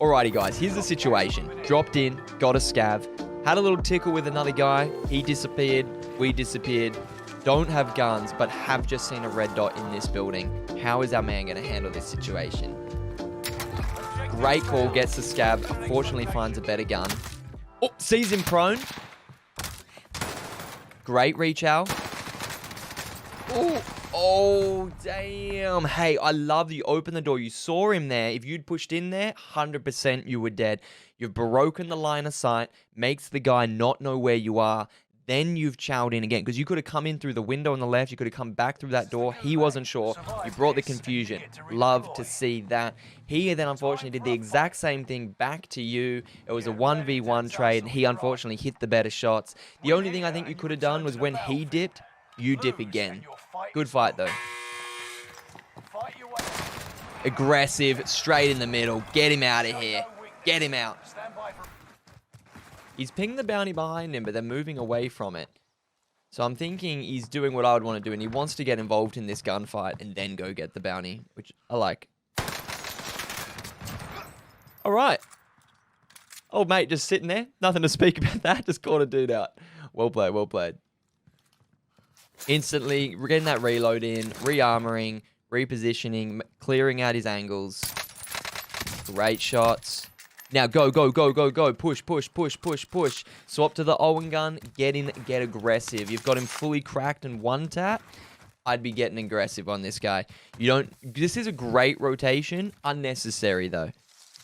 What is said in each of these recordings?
Alrighty guys, here's the situation. Dropped in, got a scav, had a little tickle with another guy, he disappeared, we disappeared, don't have guns, but have just seen a red dot in this building. How is our man going to handle this situation? Great call, gets the scav, unfortunately finds a better gun. Oh, sees him prone. Great reach out. Oh, damn. Hey, I love that you opened the door. You saw him there. If you'd pushed in there, 100% you were dead. You've broken the line of sight, makes the guy not know where you are. Then you've chowed in again, because you could have come in through the window on the left. You could have come back through that door. He wasn't sure. You brought the confusion. Love to see that. He then, unfortunately, did the exact same thing back to you. It was a 1v1 trade. He, unfortunately, hit the better shots. The only thing I think you could have done was when he dipped, you dip again. Good fight, though. Aggressive, straight in the middle. Get him out of here. Get him out. He's pinged the bounty behind him, but they're moving away from it. So I'm thinking he's doing what I would want to do, and he wants to get involved in this gunfight and then go get the bounty, which I like. All right. Old mate just sitting there. Nothing to speak about that. Just caught a dude out. Well played, well played. Instantly, we're getting that reload in, re-armoring, repositioning, clearing out his angles. Great shots. Now go, go, go, go, go. Push, push, push, push, push. Swap to the Owen gun. Get in, get aggressive. You've got him fully cracked and one tap. I'd be getting aggressive on this guy. You don't... This is a great rotation. Unnecessary, though.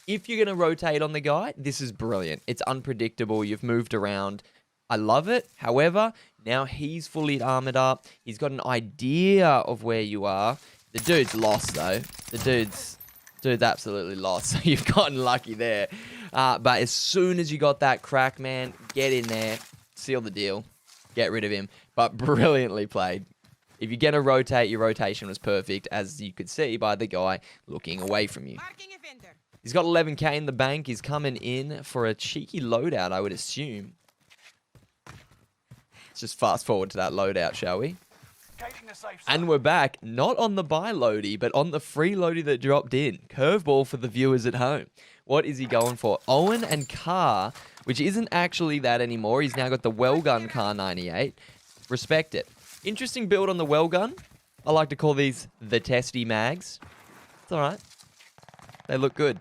If you're going to rotate on the guy, this is brilliant. It's unpredictable. You've moved around. I love it. However, now he's fully armored up. He's got an idea of where you are. The dude's lost, though. The dude's absolutely lost. So you've gotten lucky there. But as soon as you got that crack, man, get in there. Seal the deal. Get rid of him. But brilliantly played. If you're going to rotate, your rotation was perfect, as you could see by the guy looking away from you. He's got 11k in the bank. He's coming in for a cheeky loadout, I would assume. Let's just fast forward to that loadout, shall we? And we're back, not on the buy loadie, but on the free loadie that dropped in. Curveball for the viewers at home. What is he going for? Owen and Car, which isn't actually that anymore. He's now got the well gun Car 98. Respect it. Interesting build on the well gun. I like to call these the testy mags. It's alright. They look good.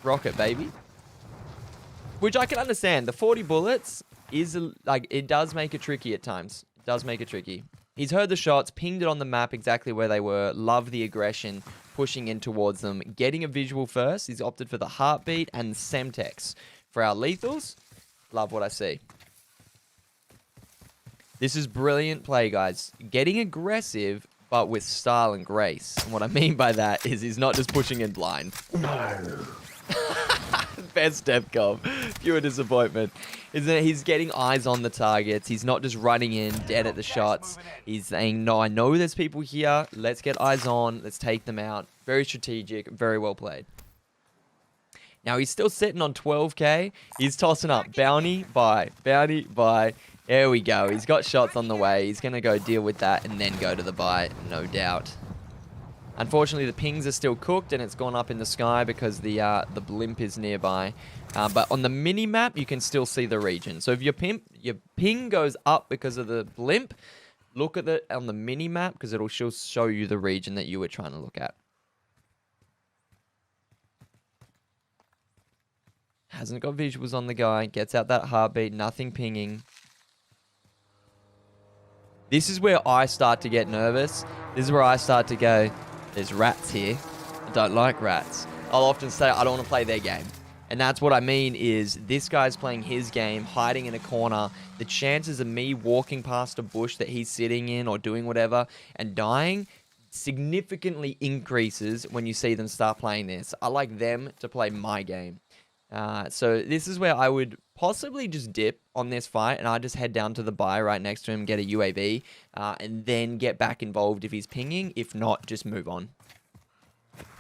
Rocket, baby. Which I can understand. The 40 bullets is, like, it does make it tricky at times. It does make it tricky. He's heard the shots, pinged it on the map exactly where they were. Love the aggression, pushing in towards them. Getting a visual first. He's opted for the heartbeat and Semtex. For our lethals, love what I see. This is brilliant play, guys. Getting aggressive, but with style and grace. And what I mean by that is he's not just pushing in blind. No. Best step comp. Pure disappointment. Is that he's getting eyes on the targets. He's not just running in, dead at the shots. He's saying, no, I know there's people here. Let's get eyes on. Let's take them out. Very strategic. Very well played. Now, he's still sitting on 12k. He's tossing up bounty, buy, bounty, buy. There we go. He's got shots on the way. He's going to go deal with that and then go to the buy, no doubt. Unfortunately, the pings are still cooked and it's gone up in the sky because the blimp is nearby. But on the mini-map, you can still see the region. So if your ping goes up because of the blimp, look at it on the mini-map because it'll show you the region that you were trying to look at. Hasn't got visuals on the guy. Gets out that heartbeat. Nothing pinging. This is where I start to get nervous. This is where I start to go, there's rats here. I don't like rats. I'll often say I don't want to play their game. And that's what I mean is this guy's playing his game, hiding in a corner. The chances of me walking past a bush that he's sitting in or doing whatever and dying significantly increases when you see them start playing this. I like them to play my game. So this is where I would possibly just dip on this fight and I just head down to the buy right next to him, get a UAV, and then get back involved if he's pinging. If not, just move on.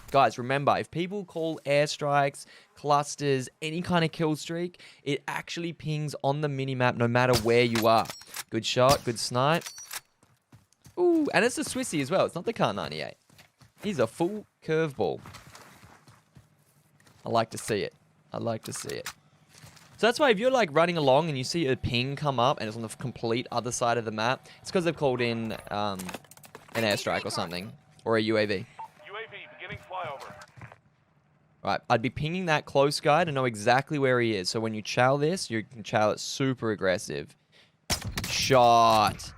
Guys, remember, if people call airstrikes, clusters, any kind of kill streak, it actually pings on the minimap no matter where you are. Good shot, good snipe. Ooh, and it's a Swissy as well. It's not the Car 98. He's a full curveball. I like to see it. I like to see it. So that's why if you're like running along and you see a ping come up and it's on the complete other side of the map, it's because they've called in an airstrike or something. Or a UAV. UAV beginning flyover. Right, I'd be pinging that close guy to know exactly where he is. So when you chow this, you can chow it super aggressive. Shot.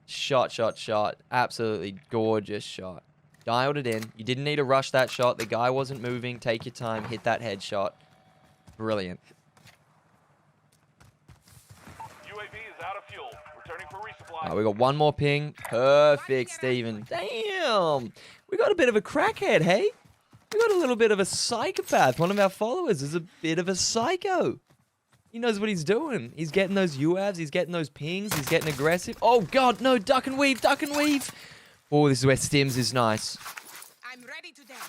Shot, shot, shot. Absolutely gorgeous shot. Dialed it in. You didn't need to rush that shot. The guy wasn't moving. Take your time. Hit that headshot. Brilliant. UAV is out of fuel. Returning for resupply. All right, we got one more ping. Perfect, Steven. Damn. We got a bit of a crackhead, hey? We got a little bit of a psychopath. One of our followers is a bit of a psycho. He knows what he's doing. He's getting those UAVs. He's getting those pings. He's getting aggressive. Oh, God, no. Duck and weave. Duck and weave. Oh, this is where Stims is nice. I'm ready to dance.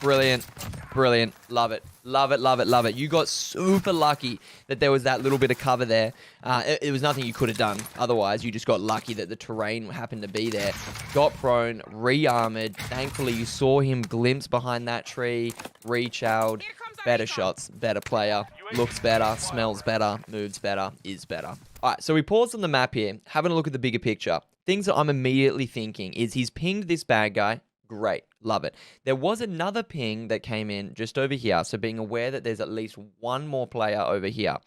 Brilliant. Brilliant. Love it. Love it, love it, love it. You got super lucky that there was that little bit of cover there. It was nothing you could have done otherwise. You just got lucky that the terrain happened to be there. Got prone, re-armored. Thankfully, you saw him glimpse behind that tree, re-chowed. Better shots, better player, looks better, smells better, moves better, is better. All right, so we paused on the map here, having a look at the bigger picture. Things that I'm immediately thinking is he's pinged this bad guy. Great. Love it. There was another ping that came in just over here. So being aware that there's at least one more player over here.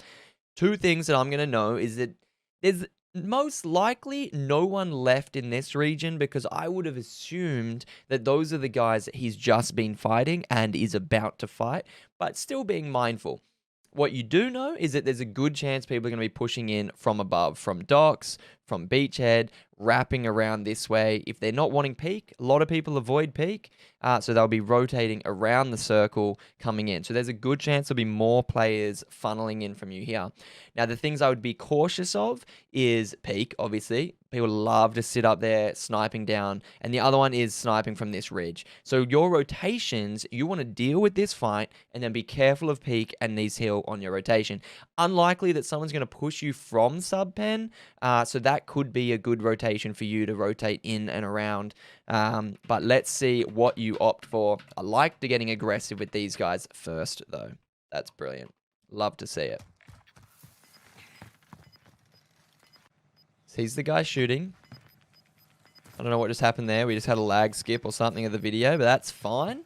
Two things that I'm going to know is that there's most likely no one left in this region because I would have assumed that those are the guys that he's just been fighting and is about to fight, but still being mindful. What you do know is that there's a good chance people are going to be pushing in from above, from docks, from beachhead, wrapping around this way. If they're not wanting peak, a lot of people avoid peak, so they'll be rotating around the circle coming in. So there's a good chance there'll be more players funneling in from you here. Now, the things I would be cautious of is peak, obviously. People love to sit up there sniping down. And the other one is sniping from this ridge. So your rotations, you want to deal with this fight and then be careful of peak and these hill on your rotation. Unlikely that someone's going to push you from sub-pen, so that could be a good rotation for you to rotate in and around. But let's see what you opt for. I like to getting aggressive with these guys first, though. That's brilliant. Love to see it. So he's the guy shooting. I don't know what just happened there. We just had a lag skip or something of the video, but that's fine.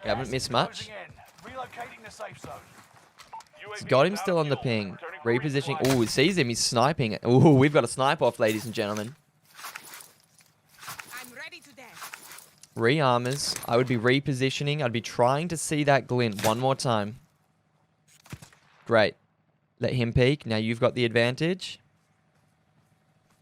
We haven't missed much. Relocating the safe zone. He's got him still on the ping. Repositioning. Oh, he sees him. He's sniping. Oh, we've got a snipe off, ladies and gentlemen. I'm ready to dance. Re-armors. I would be repositioning. I'd be trying to see that glint one more time. Great. Let him peek. Now you've got the advantage.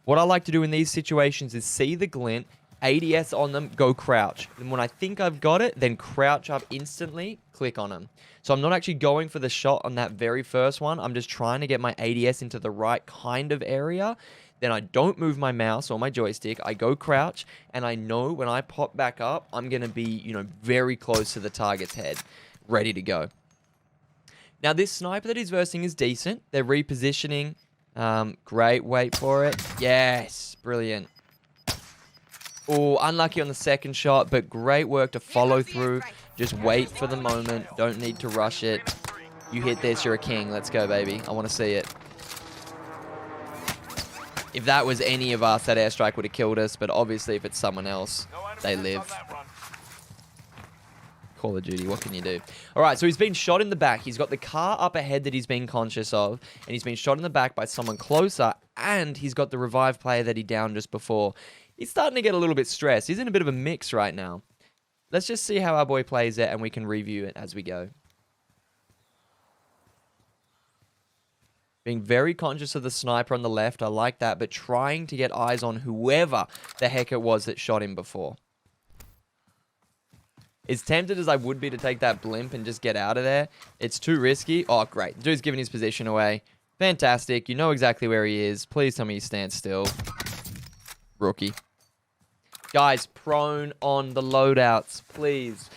What I like to do in these situations is see the glint, ADS on them, go crouch. And when I think I've got it, then crouch up instantly, click on them. So I'm not actually going for the shot on that very first one. I'm just trying to get my ADS into the right kind of area. Then I don't move my mouse or my joystick. I go crouch, and I know when I pop back up, I'm going to be, very close to the target's head, ready to go. Now, this sniper that he's versing is decent. They're repositioning. Great, wait for it. Yes, brilliant. Oh, unlucky on the second shot, but great work to follow through. Just wait for the moment. Don't need to rush it. You hit this, you're a king. Let's go, baby. I want to see it. If that was any of us, that airstrike would have killed us, but obviously if it's someone else, they live. Call of Duty, what can you do? All right, so he's been shot in the back. He's got the car up ahead that he's been conscious of, and he's been shot in the back by someone closer, and he's got the revived player that he downed just before. He's starting to get a little bit stressed. He's in a bit of a mix right now. Let's just see how our boy plays it, and we can review it as we go. Being very conscious of the sniper on the left, I like that, but trying to get eyes on whoever the heck it was that shot him before. As tempted as I would be to take that blimp and just get out of there, it's too risky. Oh, great. The dude's giving his position away. Fantastic. You know exactly where he is. Please tell me he stands still. Rookie. Guys, prone on the loadouts, please.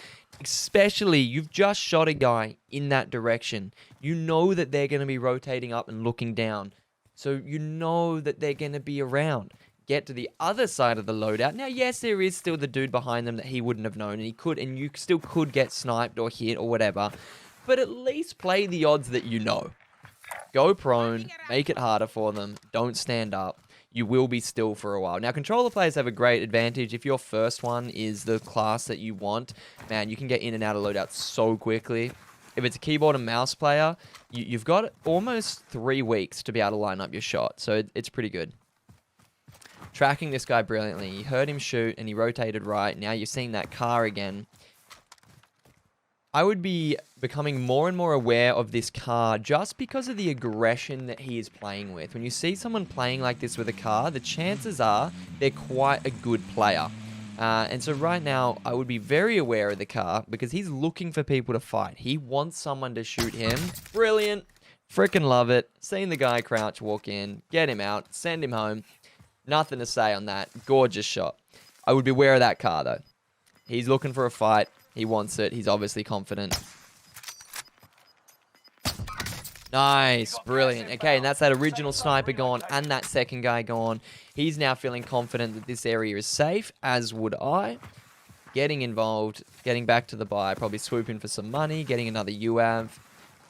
Especially, you've just shot a guy in that direction. You know that they're going to be rotating up and looking down. So you know that they're going to be around. get to the other side of the loadout. Now, yes, there is still the dude behind them that he wouldn't have known, and you still could get sniped or hit or whatever. But at least play the odds that you know. Go prone, make it harder for them, don't stand up. You will be still for a while. Now, controller players have a great advantage. If your first one is the class that you want, man, you can get in and out of loadouts so quickly. If it's a keyboard and mouse player, you've got almost 3 weeks to be able to line up your shot. So it's pretty good. Tracking this guy brilliantly. You heard him shoot and he rotated right. Now you're seeing that car again. I would be becoming more and more aware of this car just because of the aggression that he is playing with. When you see someone playing like this with a car, the chances are they're quite a good player. And so right now, I would be very aware of the car because he's looking for people to fight. He wants someone to shoot him. Brilliant. Freaking love it. Seeing the guy crouch, walk in, get him out, send him home. Nothing to say on that. Gorgeous shot. I would be aware of that car, though. He's looking for a fight. He wants it. He's obviously confident. Nice. Brilliant. Okay, and that's that original sniper gone and that second guy gone. He's now feeling confident that this area is safe, as would I. Getting involved, getting back to the buy, probably swooping for some money, getting another UAV.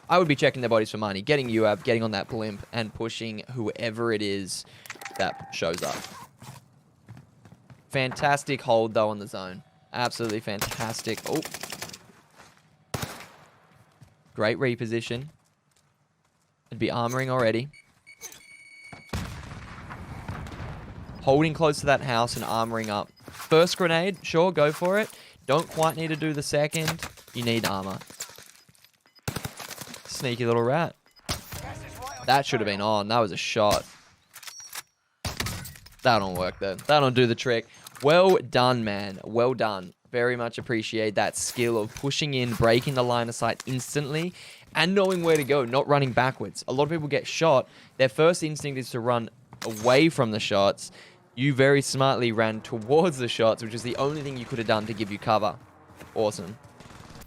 I would be checking their bodies for money, getting UAV, getting on that blimp, and pushing whoever it is that shows up. Fantastic hold, though, on the zone. Absolutely fantastic. Oh. Great reposition. It'd be armoring already. Holding close to that house and armoring up. First grenade, sure, go for it. Don't quite need to do the second. You need armor. Sneaky little rat. That should have been on. That was a shot. That don't work, though. That don't do the trick. Well done, man. Well done. Very much appreciate that skill of pushing in, breaking the line of sight instantly, and knowing where to go, not running backwards. A lot of people get shot. Their first instinct is to run away from the shots. You very smartly ran towards the shots, which is the only thing you could have done to give you cover. Awesome.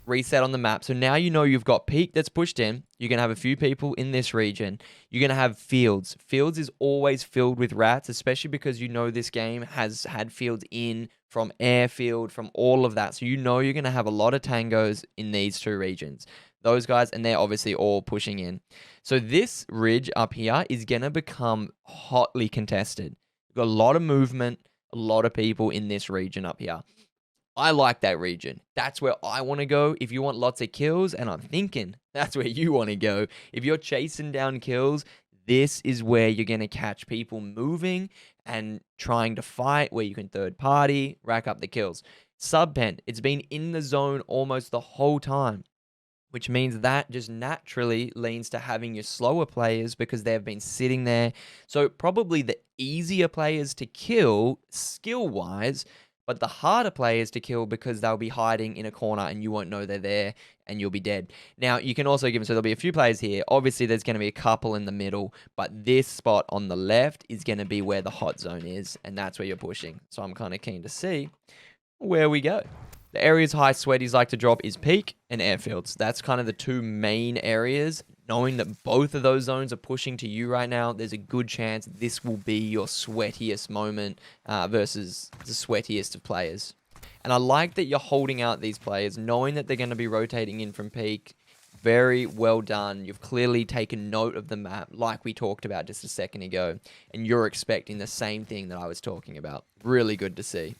Reset on the map. So now you know you've got peak that's pushed in. You're going to have a few people in this region. You're going to have fields. Fields is always filled with rats, especially because you know this game has had fields in from airfield, from all of that. So you know you're going to have a lot of tangos in these two regions. Those guys, and they're obviously all pushing in. So this ridge up here is going to become hotly contested. You've got a lot of movement, a lot of people in this region up here. I like that region. That's where I want to go. If you want lots of kills, and I'm thinking that's where you want to go. If you're chasing down kills, this is where you're going to catch people moving and trying to fight, where you can third party, rack up the kills. Subpen, it's been in the zone almost the whole time, which means that just naturally leans to having your slower players because they've been sitting there. So probably the easier players to kill skill-wise, but the harder players to kill because they'll be hiding in a corner and you won't know they're there and you'll be dead. Now, you can also give them, so there'll be a few players here. Obviously, there's going to be a couple in the middle, but this spot on the left is going to be where the hot zone is, and that's where you're pushing. So I'm kind of keen to see where we go. The areas high sweaties like to drop is peak and airfields. That's kind of the two main areas. Knowing that both of those zones are pushing to you right now, there's a good chance this will be your sweatiest moment versus the sweatiest of players. And I like that you're holding out these players, knowing that they're going to be rotating in from peak. Very well done. You've clearly taken note of the map, like we talked about just a second ago. And you're expecting the same thing that I was talking about. Really good to see.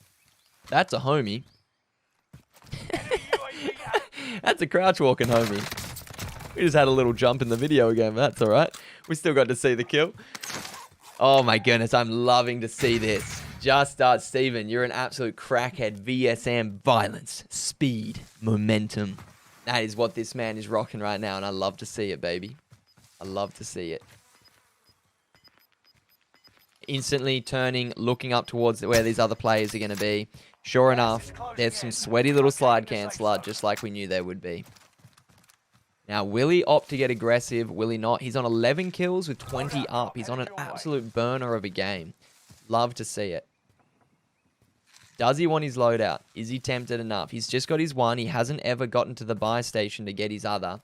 That's a homie. That's a crouch walking homie. We just had a little jump in the video again, but that's all right. We still got to see the kill. Oh my goodness, I'm loving to see this. Just start, Steven. You're an absolute crackhead. VSM, violence, speed, momentum. That is what this man is rocking right now, and I love to see it, baby. I love to see it. Instantly turning, looking up towards where these other players are going to be. Sure enough, there's some sweaty little slide canceller, just like we knew there would be. Now, will he opt to get aggressive? Will he not? He's on 11 kills with 20 up. He's on an absolute burner of a game. Love to see it. Does he want his loadout? Is he tempted enough? He's just got his one. He hasn't ever gotten to the buy station to get his other.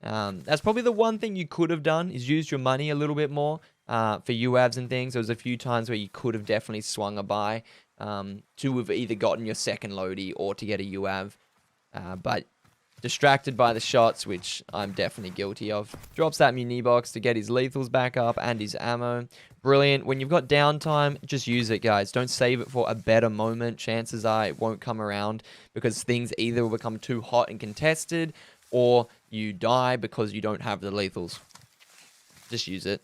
That's probably the one thing you could have done, is used your money a little bit more. for UAVs and things. There was a few times where you could have definitely swung a buy to have either gotten your second loadie or to get a UAV. But distracted by the shots, which I'm definitely guilty of. Drops that muni box to get his lethals back up and his ammo. Brilliant. When you've got downtime, just use it, guys. Don't save it for a better moment. Chances are it won't come around because things either will become too hot and contested or you die because you don't have the lethals. Just use it.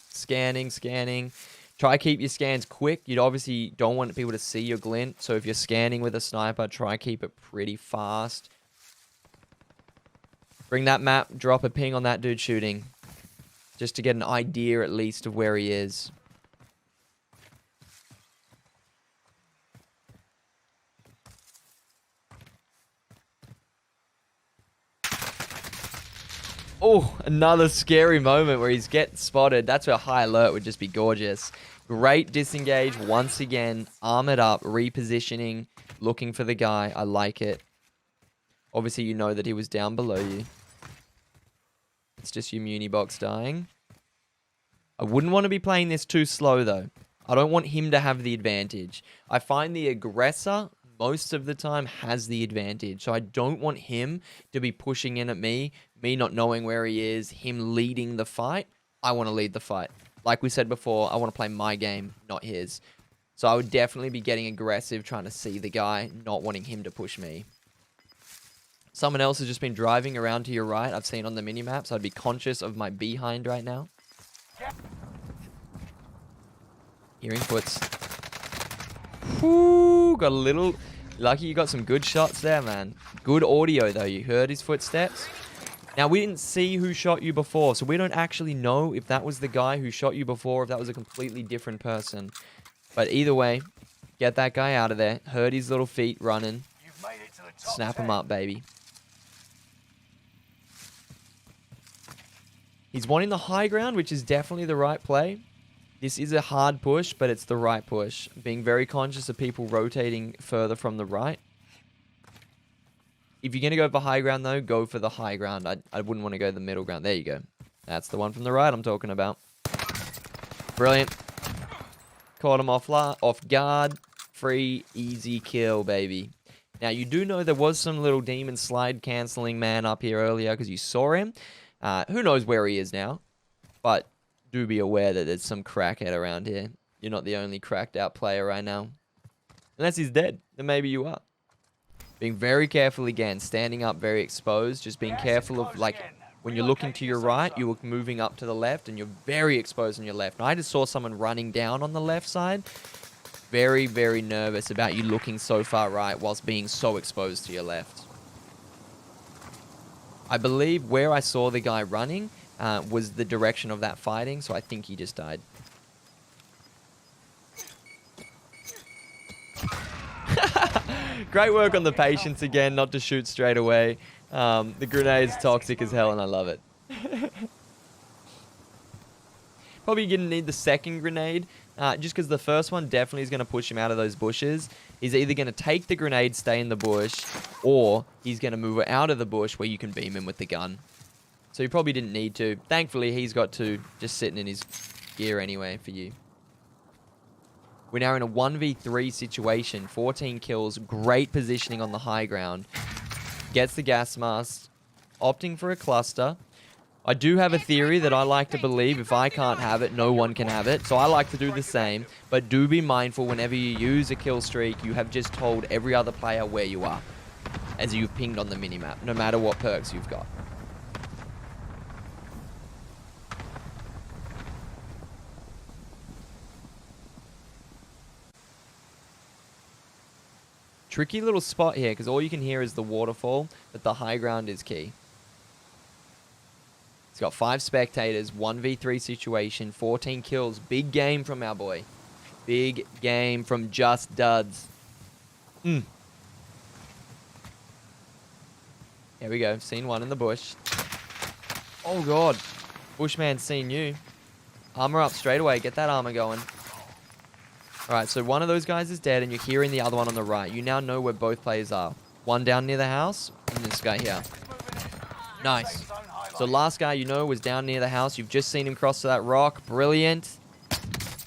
Scanning, scanning. Try keep your scans quick. You obviously don't want people to see your glint. So if you're scanning with a sniper, try keep it pretty fast. Bring that map, drop a ping on that dude shooting. Just to get an idea at least of where he is. Oh, another scary moment where he's getting spotted. That's where high alert would just be gorgeous. Great disengage once again. Armored up, repositioning, looking for the guy. I like it. Obviously, you know that he was down below you. It's just your muni box dying. I wouldn't want to be playing this too slow, though. I don't want him to have the advantage. I find the aggressor most of the time has the advantage. So I don't want him to be pushing in at me not knowing where he is, him leading the fight. I want to lead the fight. Like we said before, I want to play my game, not his. So I would definitely be getting aggressive, trying to see the guy, not wanting him to push me. Someone else has just been driving around to your right. I've seen on the minimap, so I'd be conscious of my behind right now. Hearing foots. Whoo, got a little... Lucky you got some good shots there, man. Good audio, though. You heard his footsteps. Now, we didn't see who shot you before, so we don't actually know if that was the guy who shot you before, or if that was a completely different person. But either way, get that guy out of there. Heard his little feet running. You've made it to the top Snap 10. him up, baby. He's wanting the high ground, which is definitely the right play. This is a hard push, but it's the right push. Being very conscious of people rotating further from the right. If you're going to go for high ground, though, go for the high ground. I wouldn't want to go the middle ground. There you go. That's the one from the right I'm talking about. Brilliant. Caught him off guard. Free, easy kill, baby. Now, you do know there was some little demon slide cancelling man up here earlier because you saw him. Who knows where he is now. But do be aware that there's some crackhead around here. You're not the only cracked out player right now. Unless he's dead, then maybe you are. Being very careful again, standing up very exposed, just being careful of, like, when you're looking to your right, you're moving up to the left, and you're very exposed on your left. Now, I just saw someone running down on the left side. Very, very nervous about you looking so far right whilst being so exposed to your left. I believe where I saw the guy running was the direction of that fighting, so I think he just died. Great work on the patience again, not to shoot straight away. The grenade's toxic as hell, and I love it. Probably going to need the second grenade, just because the first one definitely is going to push him out of those bushes. He's either going to take the grenade, stay in the bush, or he's going to move out of the bush where you can beam him with the gun. So you probably didn't need to. Thankfully, he's got two just sitting in his gear anyway for you. We're now in a 1v3 situation. 14 kills. Great positioning on the high ground. Gets the gas mask. Opting for a cluster. I do have a theory that I like to believe if I can't have it, no one can have it. So I like to do the same. But do be mindful whenever you use a kill streak, you have just told every other player where you are. As you've pinged on the minimap, no matter what perks you've got. Tricky little spot here, because all you can hear is the waterfall, but the high ground is key. He's got 5 spectators, 1v3 situation, 14 kills. Big game from our boy. Big game from Just Duds. Here we go. Seen one in the bush. Oh, God. Bushman's seen you. Armor up straight away. Get that armor going. Alright, so one of those guys is dead, and you're hearing the other one on the right. You now know where both players are. One down near the house, and this guy here. Nice. So last guy, you know, was down near the house. You've just seen him cross to that rock. Brilliant.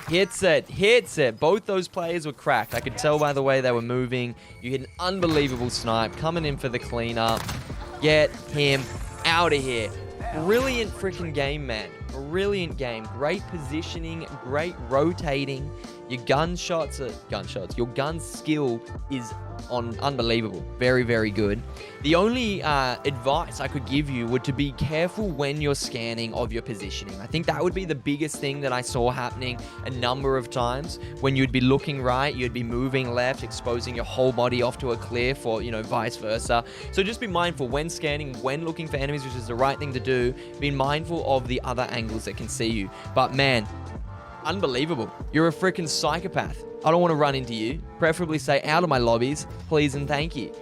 Hits it. Hits it. Both those players were cracked. I could tell by the way they were moving. You hit an unbelievable snipe. Coming in for the cleanup. Get him out of here. Brilliant freaking game, man. Brilliant game. Great positioning. Great rotating. Your gunshots. Your gun skill is unbelievable. Very, very good. The only advice I could give you would to be careful when you're scanning of your positioning. I think that would be the biggest thing that I saw happening a number of times. When you'd be looking right, you'd be moving left, exposing your whole body off to a cliff, or, you know, vice versa. So just be mindful when scanning, when looking for enemies, which is the right thing to do. Be mindful of the other angles that can see you. But man, unbelievable. You're a freaking psychopath. I don't want to run into you. Preferably stay out of my lobbies, please and thank you.